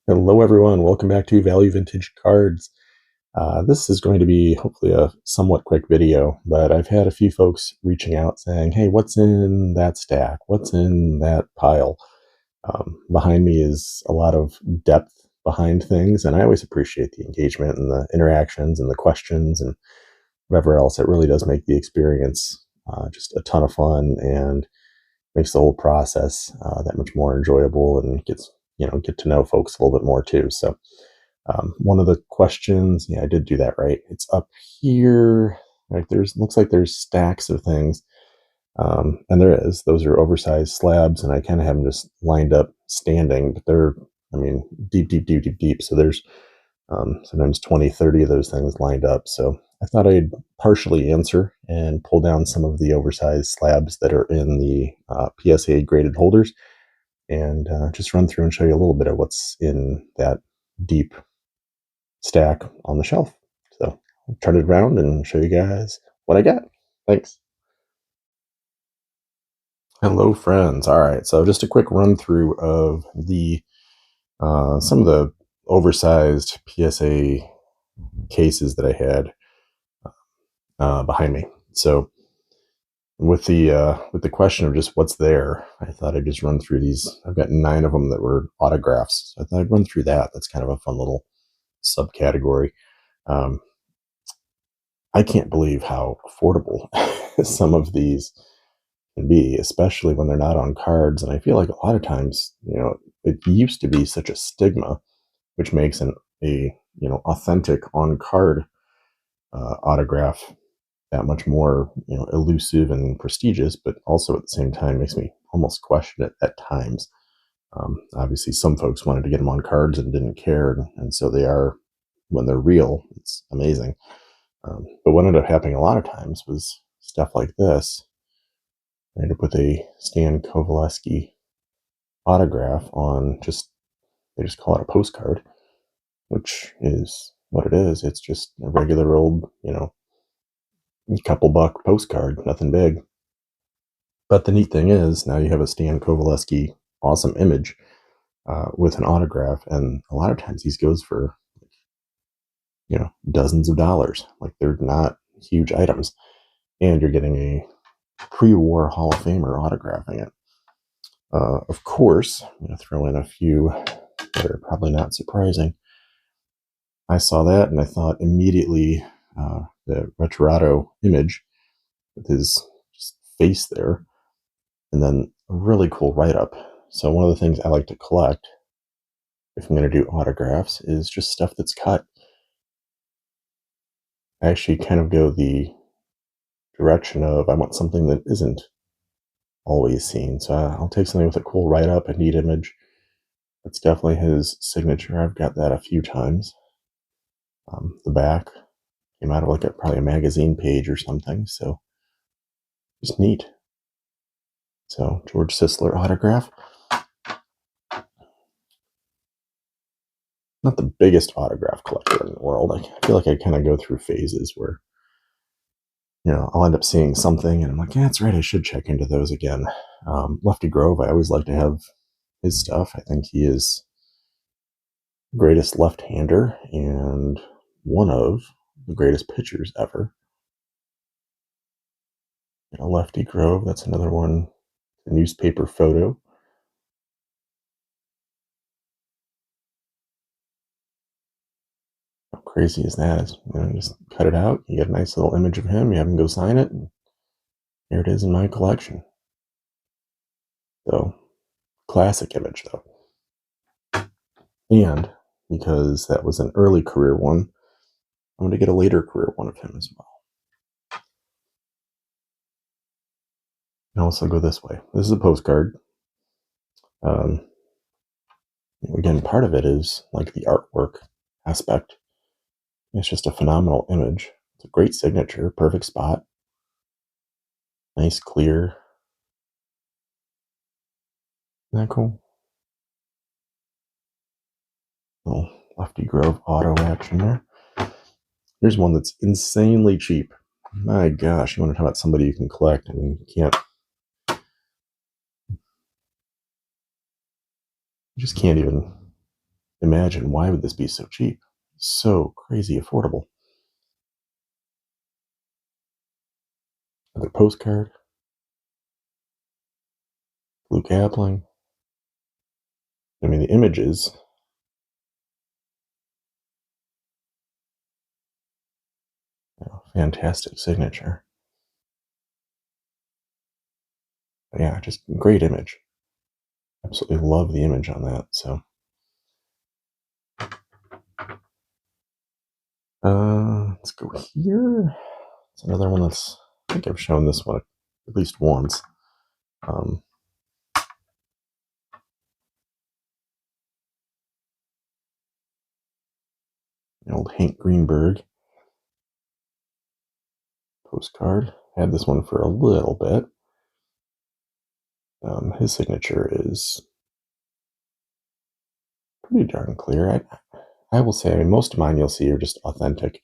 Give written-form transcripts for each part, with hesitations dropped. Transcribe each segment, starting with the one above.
Hello, everyone. Welcome back to Value Vintage Cards. This is going to be hopefully a somewhat quick video, but I've had a few folks reaching out saying, hey, what's in that stack? What's in that pile? Behind me is a lot of depth behind things, and I always appreciate the engagement and the interactions and the questions and whatever else. It really does make the experience just a ton of fun and makes the whole process that much more enjoyable and get to know folks a little bit more too. So one of the questions, yeah, I did do that right. It's up here. Right, looks like there's stacks of things, and there is. Those are oversized slabs, and I kind of have them just lined up standing, but they're, I mean, deep, deep, deep, deep, deep. So there's sometimes 20, 30 of those things lined up. So I thought I'd partially answer and pull down some of the oversized slabs that are in the PSA graded holders, and just run through and show you a little bit of what's in that deep stack on the shelf. So I'll turn it around and show you guys what I got. Thanks. Hello, friends. All right, so just a quick run through of the some of the oversized PSA cases that I had behind me. So with the question of just what's there, I thought I'd just run through these. I've got 9 of them that were autographs. So I thought I'd run through that. That's kind of a fun little subcategory. Um, I can't believe how affordable some of these can be, especially when they're not on cards. And I feel like a lot of times, it used to be such a stigma, which makes a authentic on card autograph that much more elusive and prestigious, but also at the same time makes me almost question it at times. Obviously, some folks wanted to get them on cards and didn't care, and so they are, when they're real, it's amazing. But what ended up happening a lot of times was stuff like this. I ended up with a Stan Kovaleski autograph on they just call it a postcard, which is what it is. It's just a regular old, couple buck postcard, nothing big. But the neat thing is now you have a Stan Kovaleski awesome image with an autograph, and a lot of times these goes for dozens of dollars. Like, they're not huge items, and you're getting a pre-war Hall of Famer autographing it. Of course, I'm going to throw in a few that are probably not surprising. I saw that and I thought immediately the Retorado image with his face there, and then a really cool write-up. So one of the things I like to collect, if I'm going to do autographs, is just stuff that's cut. I actually kind of go the direction of I want something that isn't always seen. So I'll take something with a cool write-up, a neat image. That's definitely his signature. I've got that a few times. The back came out of probably a magazine page or something. So just neat. So George Sisler autograph. Not the biggest autograph collector in the world. I feel like I kind of go through phases where, I'll end up seeing something and I'm like, yeah, that's right, I should check into those again. Lefty Grove, I always like to have his stuff. I think he is the greatest left-hander and one of the greatest pitchers ever. Lefty Grove, that's another one, a newspaper photo. How crazy is that? Just cut it out, you get a nice little image of him, you have him go sign it, and here it is in my collection. So, classic image though. And because that was an early career one, I'm going to get a later career one of him as well. And also go this way. This is a postcard. Again, part of it is like the artwork aspect. It's just a phenomenal image. It's a great signature, perfect spot. Nice, clear. Isn't that cool? Little Lefty Grove auto action there. Here's one that's insanely cheap. My gosh, you want to talk about somebody you can collect? I mean, you just can't even imagine, why would this be so cheap? So crazy affordable. Another postcard, blue Kapling. I mean, the images, fantastic signature. But yeah, just great image. Absolutely love the image on that. So, let's go here. It's another one that's, I think I've shown this one at least once. Um, the old Hank Greenberg postcard. Had this one for a little bit. His signature is pretty darn clear. I will say, I mean, most of mine you'll see are just authentic.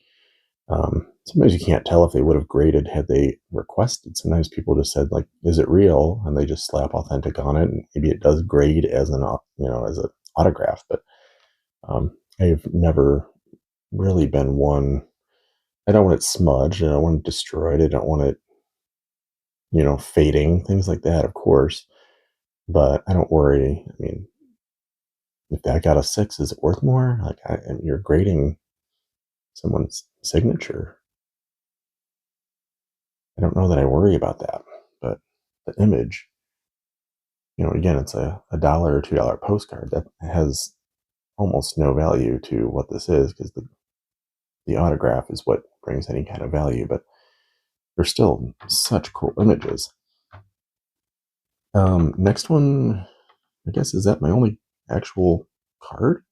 Sometimes you can't tell if they would have graded had they requested. Sometimes people just said, like, "Is it real?" and they just slap authentic on it, and maybe it does grade as an as an autograph. But I've never really been one. I don't want it smudged. I don't want it destroyed. I don't want it, fading, things like that, of course. But I don't worry. I mean, if I got a 6, is it worth more? Like, you're grading someone's signature. I don't know that I worry about that, but the image, again, it's a dollar or $2 postcard that has almost no value to what this is, because the autograph is what brings any kind of value. But they're still such cool images. Next one, I guess, is that my only actual card?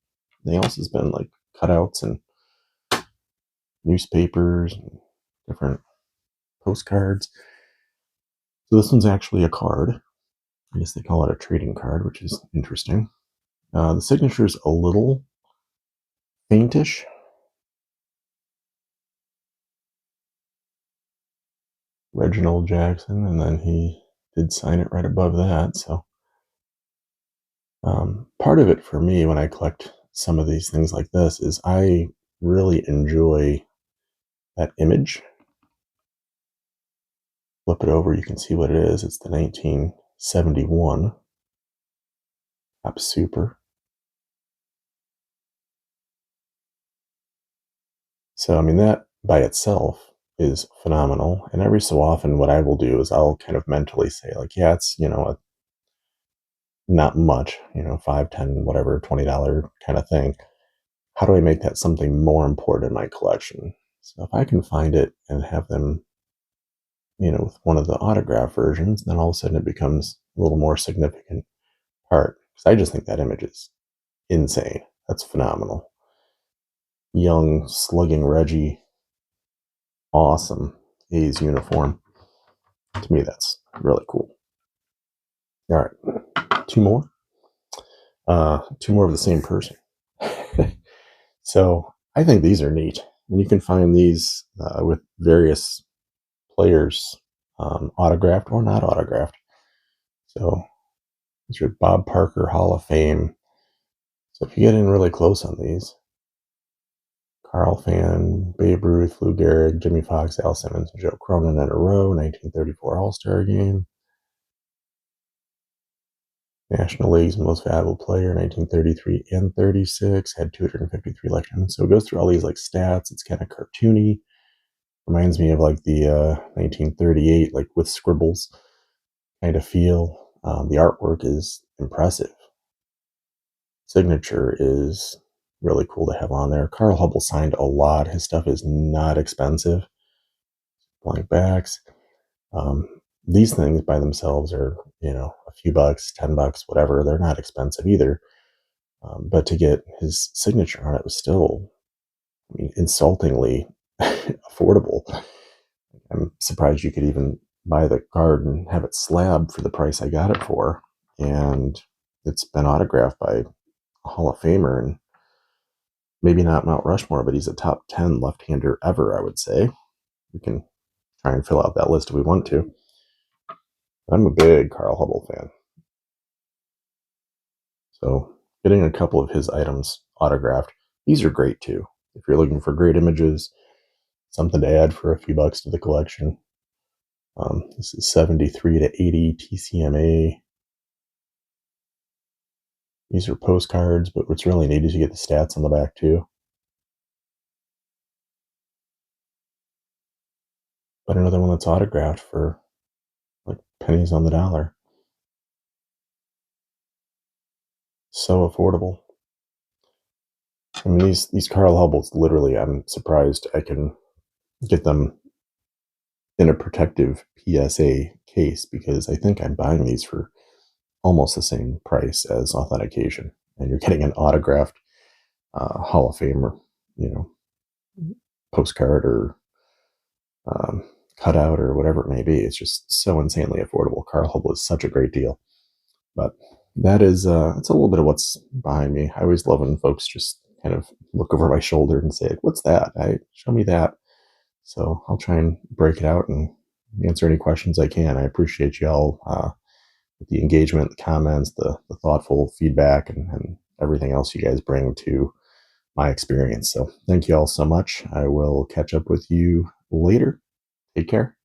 Everything else has been like cutouts and newspapers and different postcards. So this one's actually a card. I guess they call it a trading card, which is interesting. The signature is a little faintish. Reginald Jackson, and then he did sign it right above that. So part of it for me when I collect some of these things like this is I really enjoy that image. Flip it over, you can see what it is. It's the 1971 Top Super. So, I mean, that by itself is phenomenal. And every so often, what I will do is I'll kind of mentally say, like, yeah, it's, not much, 5, 10, whatever, $20 kind of thing. How do I make that something more important in my collection? So if I can find it and have them, with one of the autograph versions, then all of a sudden it becomes a little more significant part. Because I just think that image is insane. That's phenomenal. Young, slugging Reggie, awesome. A's uniform. To me, that's really cool. All right, two more. Two more of the same person. So I think these are neat, and you can find these with various players, autographed or not autographed. So these are Bob Parker Hall of Fame. So if you get in really close on these, Carl Fan, Babe Ruth, Lou Gehrig, Jimmy Fox, Al Simmons, and Joe Cronin in a row, 1934 All-Star Game. National League's Most Valuable Player, 1933 and 36, had 253 elections. So it goes through all these like stats. It's kind of cartoony. Reminds me of like the 1938, like with scribbles kind of feel. The artwork is impressive. Signature is really cool to have on there. Carl Hubble signed a lot. His stuff is not expensive. Blank backs. These things by themselves are, a few bucks, $10, whatever. They're not expensive either. But to get his signature on it was still, I mean, insultingly affordable. I'm surprised you could even buy the card and have it slabbed for the price I got it for. And it's been autographed by a Hall of Famer, and maybe not Mount Rushmore, but he's a top 10 left-hander ever, I would say. We can try and fill out that list if we want to. I'm a big Carl Hubble fan. So getting a couple of his items autographed. These are great too. If you're looking for great images, something to add for a few bucks to the collection. This is 73 to 80 TCMA. These are postcards, but what's really neat is you get the stats on the back too. But another one that's autographed for like pennies on the dollar. So affordable. I mean, these Carl Hubbles, literally, I'm surprised I can get them in a protective PSA case because I think I'm buying these for almost the same price as authentication. And you're getting an autographed Hall of Famer, you know, postcard or um, cutout or whatever it may be. It's just so insanely affordable. Carl Hubble is such a great deal. But that is, it's a little bit of what's behind me. I always love when folks just kind of look over my shoulder and say, "What's that? Show me that." So I'll try and break it out and answer any questions I can. I appreciate y'all with the engagement, the comments, the thoughtful feedback, and everything else you guys bring to my experience. So thank you all so much. I will catch up with you later. Take care.